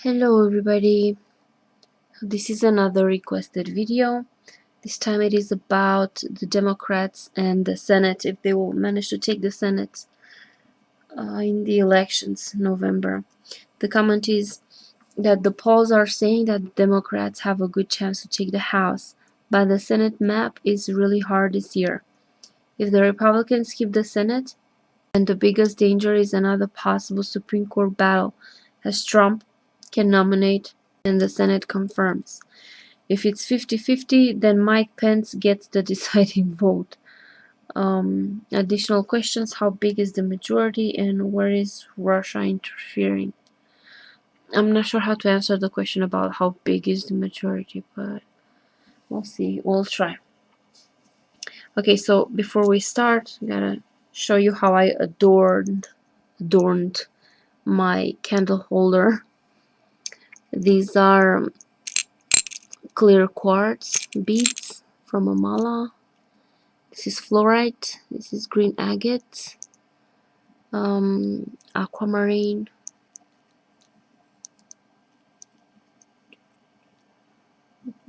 Hello everybody, this is another requested video. This time it is about the Democrats and the Senate, if they will manage to take the Senate in the elections November. The comment is that the polls are saying that Democrats have a good chance to take the House, but the Senate map is really hard this year. If the Republicans keep the Senate, and the biggest danger is another possible Supreme Court battle, as Trump can nominate and the Senate confirms. If it's 50-50, then Mike Pence gets the deciding vote. Additional questions: how big is the majority and where is Russia interfering? I'm not sure how to answer the question about how big is the majority, but we'll see. We'll try. Okay, so before we start, I'm gonna show you how I adorned my candle holder. These are clear quartz beads from a mala. This is fluorite. This is green agate, aquamarine,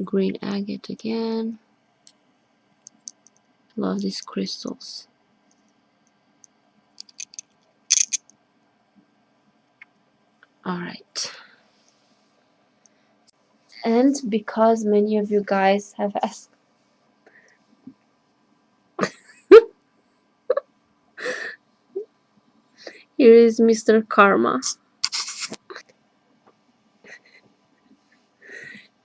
green agate again. Love these crystals. Alright. And because many of you guys have asked here is Mr. Karma.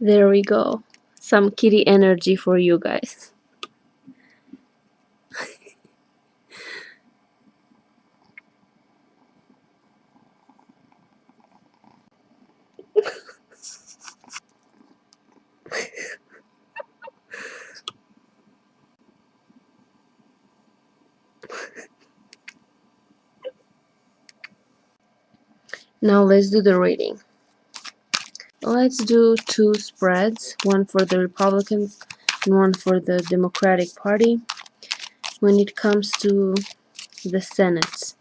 There we go. Some kitty energy for you guys. Now let's do the reading. Let's do two spreads, one for the Republicans and one for the Democratic Party. When it comes to the Senate,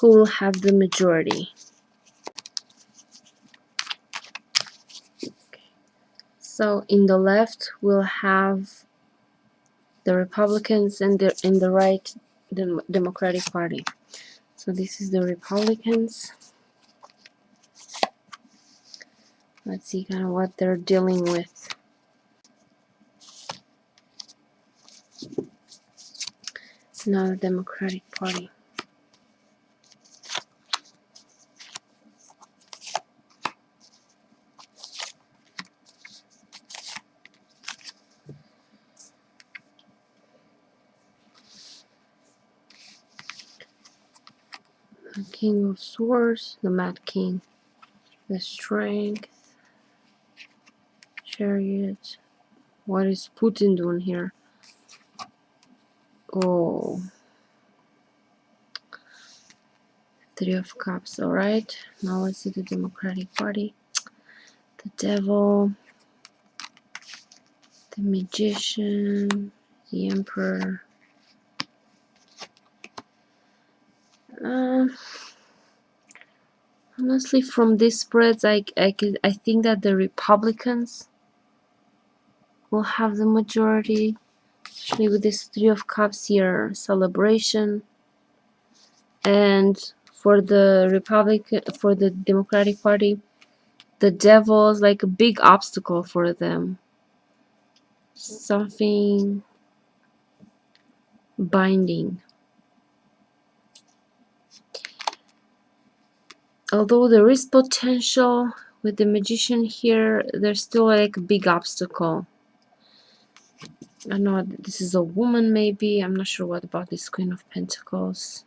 who will have the majority? So in the left we'll have the Republicans and in the right the Democratic Party. So this is the Republicans. Let's see kind of what they're dealing with. Now the Democratic Party. The King of Swords, the Mad King, the Strength, Chariot. What is Putin doing here? Oh, Three of Cups. All right, now let's see the Democratic Party. The Devil, the Magician, the Emperor. Honestly, from these spreads, I think that the Republicans will have the majority, especially with this Three of Cups here, celebration. And for the Democratic Party, the Devil is like a big obstacle for them. Something binding. Although there is potential with the Magician here, there's still like a big obstacle. I know this is a woman, maybe. I'm not sure what about this Queen of Pentacles.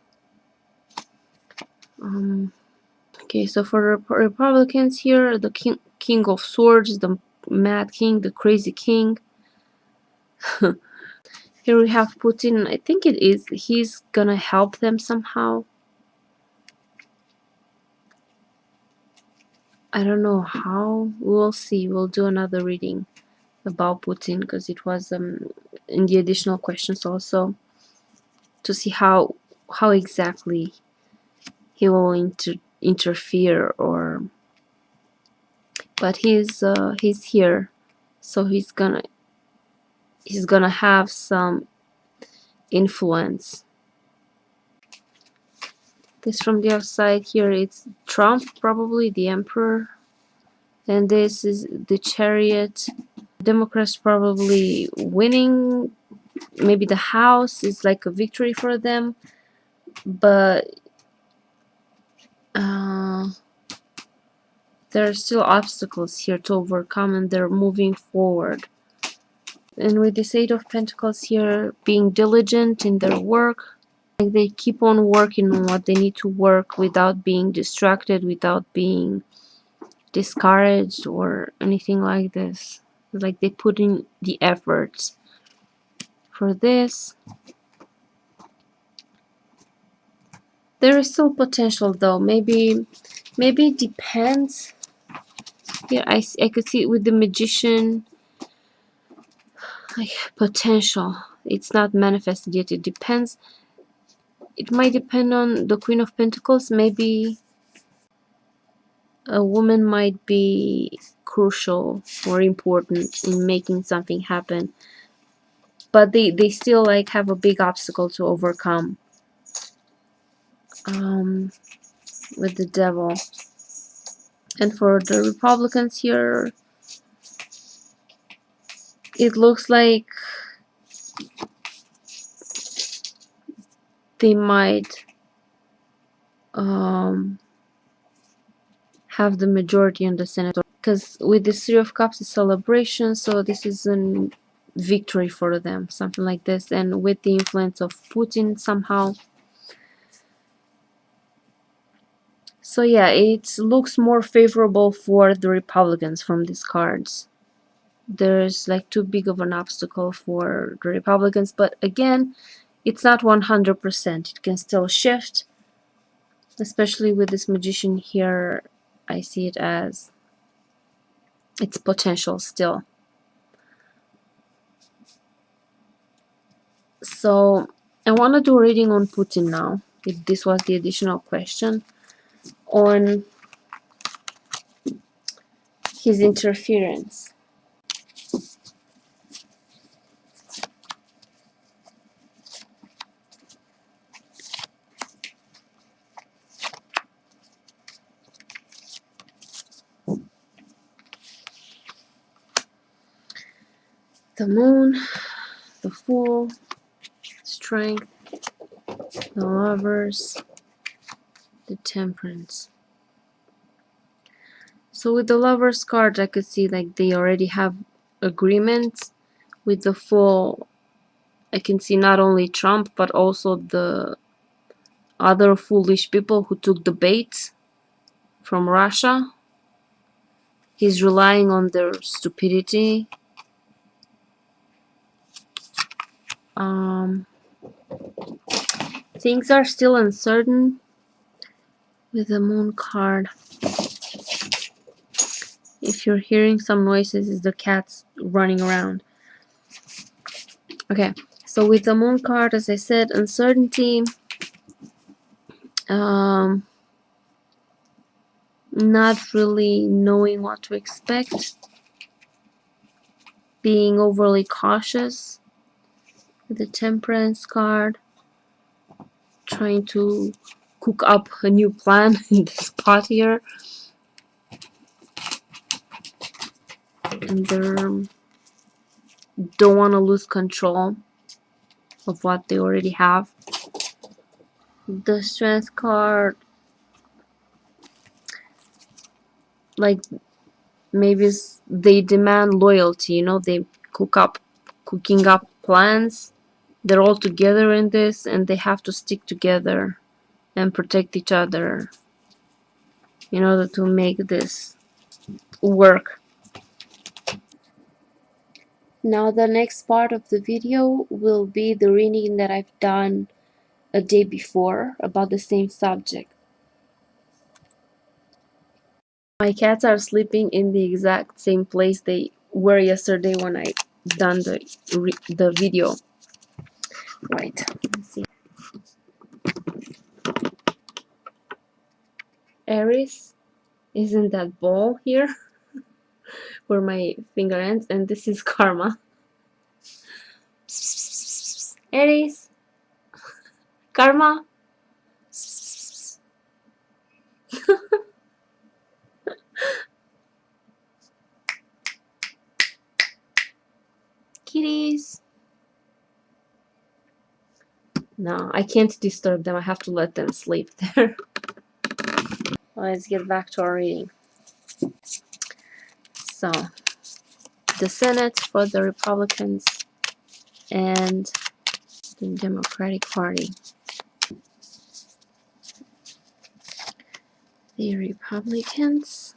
Okay, so for the Republicans here, the King of Swords, the Mad King, the Crazy King. Here we have Putin. I think he's gonna help them somehow. I don't know how. We'll see. We'll do another reading about Putin because it was in the additional questions also, to see how exactly he will interfere, or but he's here, so he's gonna have some influence. This from the outside here, it's Trump, probably the emperor, and this is the Chariot. Democrats probably winning, maybe the House is like a victory for them, but there are still obstacles here to overcome, and they're moving forward. And with this Eight of Pentacles here, being diligent in their work, like they keep on working on what they need to work without being distracted, without being discouraged or anything like this. Like they put in the efforts for this. There is still potential though. Maybe it depends. Here I could see it with the Magician, like potential. It's not manifested yet. It depends. It might depend on the Queen of Pentacles. Maybe a woman might be crucial or important in making something happen, but they still like have a big obstacle to overcome with the Devil. And for the Republicans here, it looks like they might have the majority in the Senate, because with the Three of Cups it's celebration, so this is a victory for them, something like this. And with the influence of Putin somehow, so yeah, it looks more favorable for the Republicans from these cards. There's like too big of an obstacle for the Republicans, but again, it's not 100%. It can still shift, especially with this Magician here. I see it as its potential still. So I want to do a reading on Putin now, if this was the additional question, on his interference. The Moon, the Fool, Strength, the Lovers, the Temperance. So with the Lovers card, I could see like they already have agreements. With the Fool, I can see not only Trump, but also the other foolish people who took the bait from Russia. He's relying on their stupidity. Things are still uncertain with the Moon card. If you're hearing some noises, it's the cats running around. Okay, so with the Moon card, as I said, uncertainty, not really knowing what to expect, being overly cautious with the Temperance card, trying to cook up a new plan in this pot here, and they don't want to lose control of what they already have. The Strength card, like maybe they demand loyalty, you know, they cooking up plans. They're all together in this, and they have to stick together and protect each other in order to make this work. Now the next part of the video will be the reading that I've done a day before about the same subject. My cats are sleeping in the exact same place they were yesterday when I done the video. Right, let's see. Aries is in that ball here where my finger ends, and this is karma. Aries, karma. Kitties. No, I can't disturb them. I have to let them sleep there. Let's get back to our reading. So, the Senate for the Republicans and the Democratic Party. The Republicans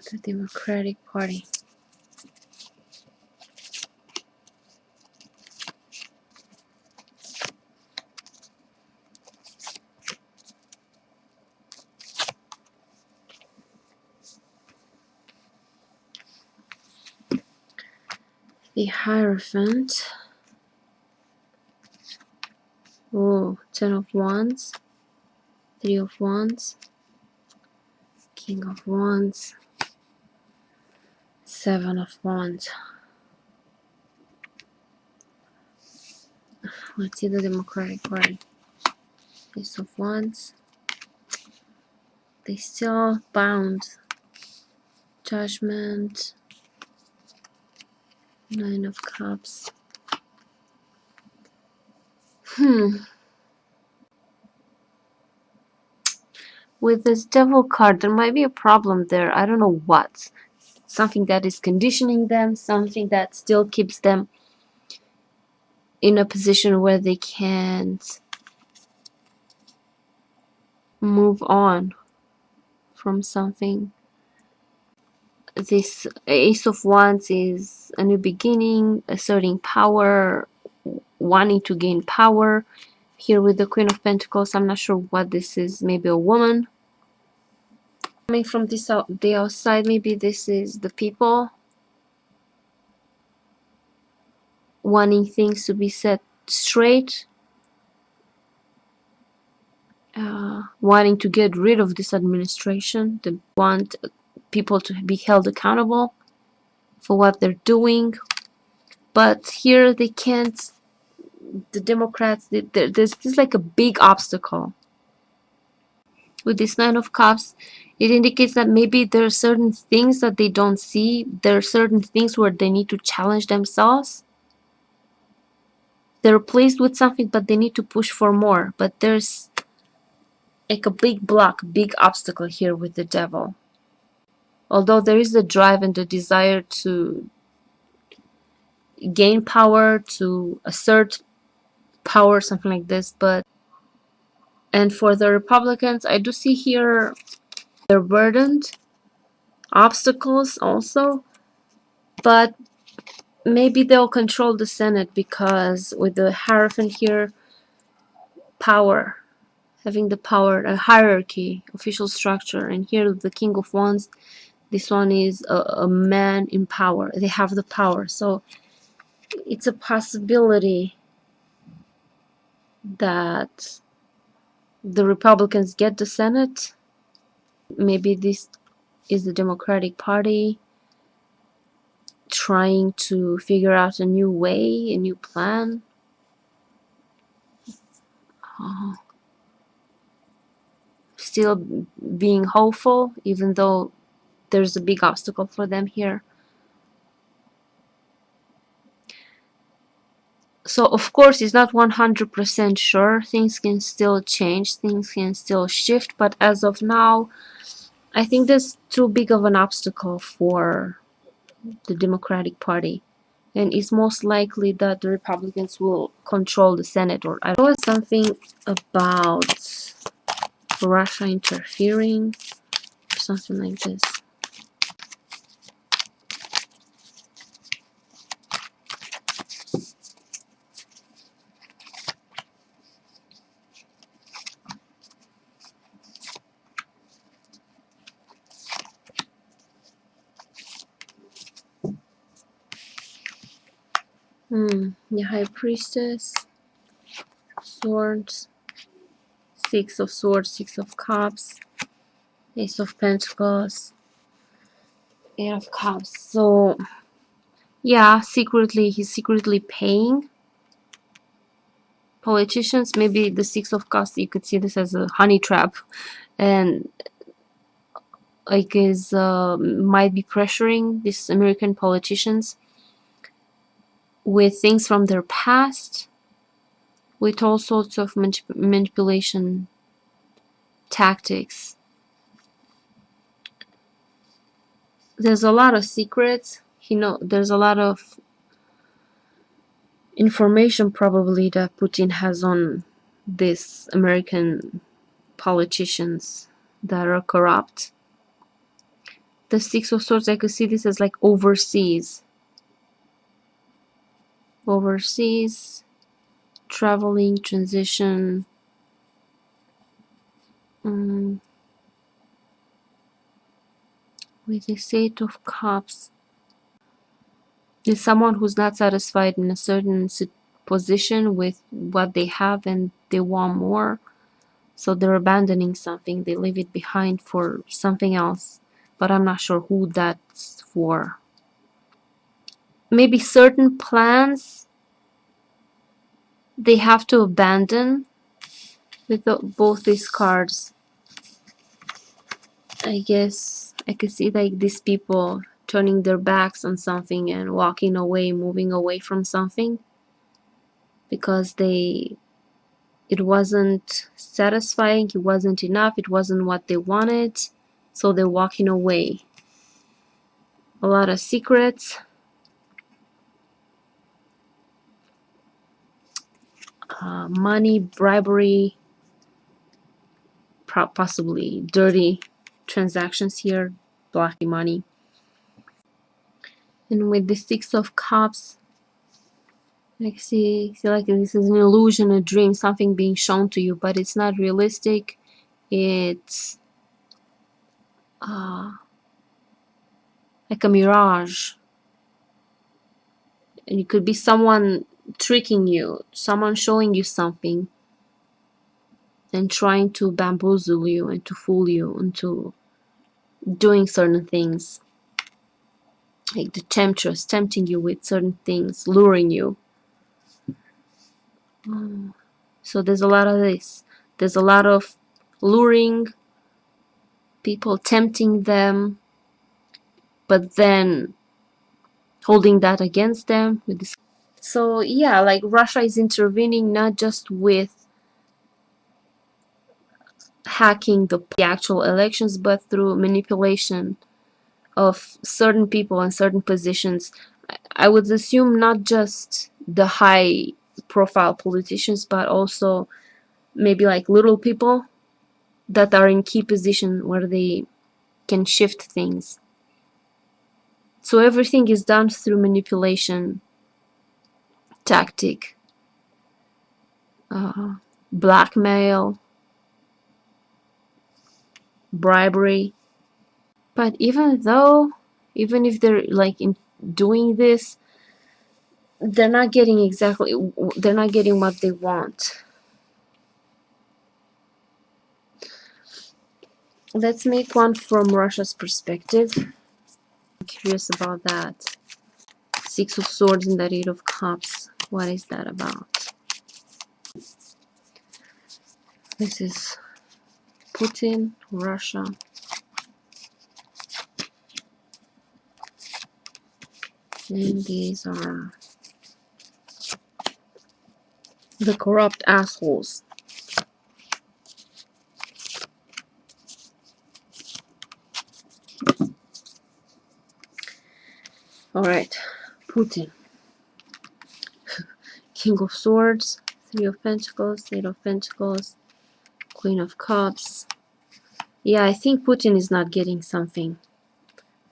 the Democratic Party. The Hierophant. Oh, 10 of Wands, 3 of Wands, King of Wands, 7 of Wands. Let's see the Democratic Party. Ace of Wands. They still bound. Judgment. 9 of Cups. With this Devil card, there might be a problem there. I don't know what. Something that is conditioning them, something that still keeps them in a position where they can't move on from something. This Ace of Wands is a new beginning, asserting power, wanting to gain power. Here with the Queen of Pentacles, I'm not sure what this is. Maybe a woman. Coming from this the outside, maybe this is the people wanting things to be set straight, wanting to get rid of this administration. They want people to be held accountable for what they're doing, but here they can't. The Democrats, there's like a big obstacle with this 9 of Cups. It indicates that maybe there are certain things that they don't see. There are certain things where they need to challenge themselves. They're pleased with something, but they need to push for more. But there's like a big block, big obstacle here with the Devil. Although there is the drive and the desire to gain power, to assert power, something like this. But and for the Republicans, I do see here they're burdened, obstacles also, but maybe they'll control the Senate because with the Hierophant here, power, having the power, a hierarchy, official structure, and here the King of Wands, this one is a man in power. They have the power, so it's a possibility that the Republicans get the Senate. Maybe this is the Democratic Party trying to figure out a new way, a new plan. Still being hopeful, even though there's a big obstacle for them here. So of course it's not 100% sure. Things can still change, things can still shift, but as of now, I think there's too big of an obstacle for the Democratic Party, and it's most likely that the Republicans will control the Senate. Or I know something about Russia interfering, something like this. The High Priestess, Swords, Six of Swords, Six of Cups, Ace of Pentacles, Eight of Cups. So yeah, he's secretly paying politicians. Maybe the Six of Cups, you could see this as a honey trap, and like is might be pressuring these American politicians with things from their past, with all sorts of manipulation tactics. There's a lot of secrets. There's a lot of information probably that Putin has on these American politicians that are corrupt. The Six of Swords, I could see this as like overseas, traveling, transition. With the Eight of Cups, is someone who's not satisfied in a certain position with what they have and they want more, so they're abandoning something, they leave it behind for something else, but I'm not sure who that's for. Maybe certain plans they have to abandon with both these cards. I guess I could see like these people turning their backs on something and walking away, moving away from something because it wasn't satisfying, it wasn't enough, it wasn't what they wanted, so they're walking away. A lot of secrets, money, bribery, possibly dirty transactions here, black money. And with the Six of Cups, I see like this is an illusion, a dream, something being shown to you, but it's not realistic. It's like a mirage. And it could be someone tricking you, someone showing you something and trying to bamboozle you and to fool you into doing certain things. Like the temptress, tempting you with certain things, luring you. So there's a lot of this. There's a lot of luring, people tempting them, but then holding that against them with this. So yeah, like Russia is intervening not just with hacking the actual elections, but through manipulation of certain people in certain positions. I would assume not just the high profile politicians, but also maybe like little people that are in key position where they can shift things. So everything is done through manipulation tactic, blackmail, bribery. But even if they're like in doing this, they're not getting what they want. Let's make one from Russia's perspective. I'm curious about that. Six of Swords and that Eight of Cups. What is that about? This is Putin, Russia. And these are the corrupt assholes. Alright, Putin. King of Swords, Three of Pentacles, Eight of Pentacles, Queen of Cups. Yeah, I think Putin is not getting something.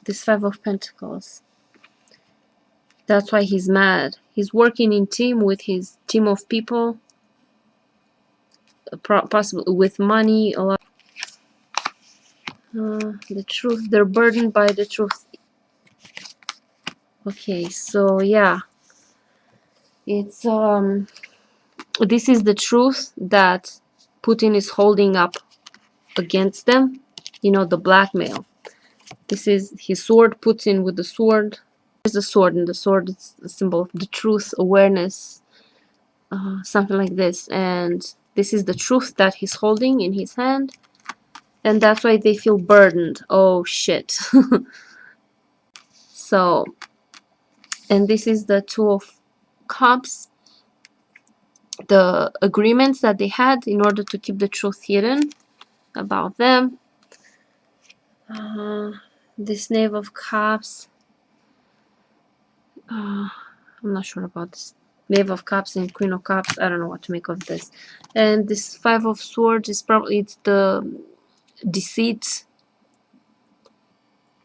This Five of Pentacles. That's why he's mad. He's working in team with his team of people, possibly with money, a lot. The truth. They're burdened by the truth. Okay, so yeah. It's this is the truth that Putin is holding up against them. You know, the blackmail. This is his sword, Putin with the sword. There's the sword, and the sword is a symbol of the truth, awareness, something like this. And this is the truth that he's holding in his hand. And that's why they feel burdened. Oh shit. So, and this is the Two of Cups, the agreements that they had in order to keep the truth hidden about them. This Knave of Cups, I'm not sure about this. Knave of Cups and Queen of Cups, I don't know what to make of this. And this Five of Swords is probably, it's the deceit,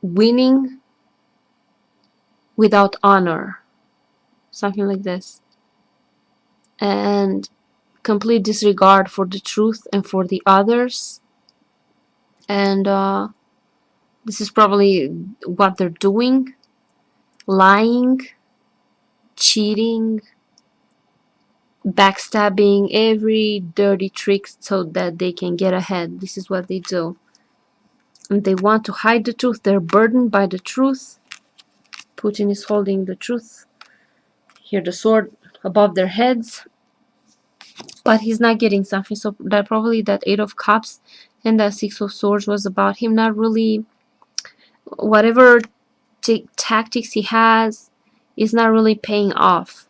winning without honor, something like this. And complete disregard for the truth and for the others. And this is probably what they're doing. Lying, cheating, backstabbing, every dirty trick so that they can get ahead. This is what they do. And they want to hide the truth. They're burdened by the truth. Putin is holding the truth. Here the sword above their heads. But he's not getting something. So that probably that Eight of Cups and that Six of Swords was about him not really, whatever tactics he has is not really paying off.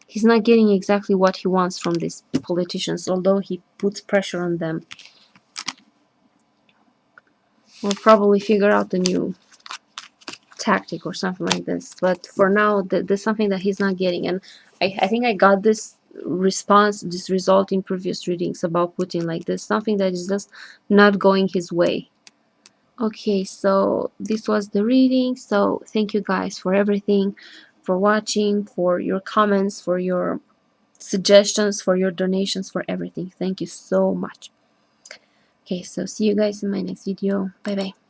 He's not getting exactly what he wants from these politicians, although he puts pressure on them. We'll probably figure out a new tactic or something like this. But for now, there's something that he's not getting. And I think I got this response, this result in previous readings about Putin. Like there's something that is just not going his way. Okay, so this was the reading. So thank you guys for everything, for watching, for your comments, for your suggestions, for your donations, for everything. Thank you so much. Okay, so see you guys in my next video. Bye bye.